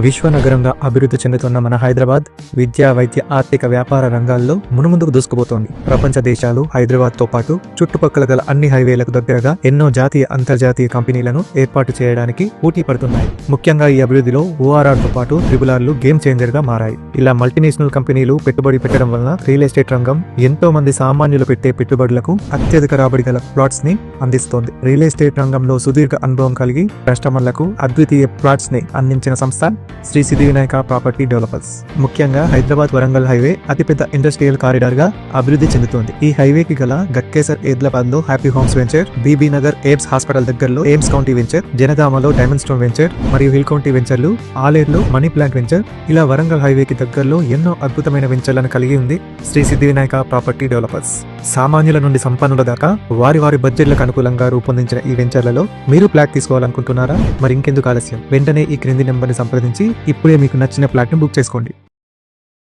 విశ్వనగరంగా అభివృద్ధి చెందుతున్న మన హైదరాబాద్ విద్యా, వైద్య, ఆర్థిక, వ్యాపార రంగాల్లో మునుముందుకు దూసుకుపోతోంది. ప్రపంచ దేశాలు హైదరాబాద్ తో పాటు చుట్టుపక్కల గల అన్ని హైవేలకు దగ్గరగా ఎన్నో జాతీయ, అంతర్జాతీయ కంపెనీలను ఏర్పాటు చేయడానికి పోటీ పడుతున్నాయి. ముఖ్యంగా ఈ అభివృద్ధిలో ORR తో పాటు RRRలు గేమ్ చేంజర్ గా మారాయి. ఇలా మల్టీనేషనల్ కంపెనీలు పెట్టుబడి పెట్టడం వలన రియల్ ఎస్టేట్ రంగం ఎంతో మంది సామాన్యులు పెట్టే పెట్టుబడులకు అత్యధిక రాబడి గల ప్లాట్స్ ని అందిస్తోంది. రియల్ ఎస్టేట్ రంగంలో సుదీర్ఘ అనుభవం కలిగి కస్టమర్లకు అద్వితీయ ప్లాట్స్ ని అందించిన సంస్థ శ్రీ సిద్ధి వినాయక ప్రాపర్టీ డెవలపర్స్. ముఖ్యంగా హైదరాబాద్ వరంగల్ హైవే అతిపెద్ద ఇండస్ట్రియల్ కారిడార్ గా అభివృద్ధి చెందుతోంది. ఈ హైవేకి గల గట్కేసర్ ఎద్లబాద్ లో happy homes venture, Bibinagar AIIMS hospital దగ్గరలో ఎయిమ్స్ కౌంటీ వెంచర్, జనగామలో డైమండ్ స్టోన్ వెంచర్ మరియు హిల్ కౌంటీ వెంచర్లు, ఆలేరులో మనీ ప్లాంట్ వెంచర్, ఇలా వరంగల్ హైవేకి దగ్గరలో ఎన్నో అద్భుతమైన వెంచర్లను కలిగి ఉంది శ్రీ సిద్ధి వినాయక ప్రాపర్టీ డెవలపర్స్. సామాన్యుల నుండి సంపన్నుల దాకా వారి వారి బడ్జెట్లకు అనుకూలంగా రూపొందించిన ఈ వెంచర్లలో మీరు ఫ్లాట్ తీసుకోవాలనుకుంటున్నారా? మరి ఇంకెందుకు ఆలస్యం, వెంటనే ఈ క్రింది నెంబర్ని సంప్రదించి ఇప్పుడే మీకు నచ్చిన ఫ్లాట్ ని బుక్ చేసుకోండి.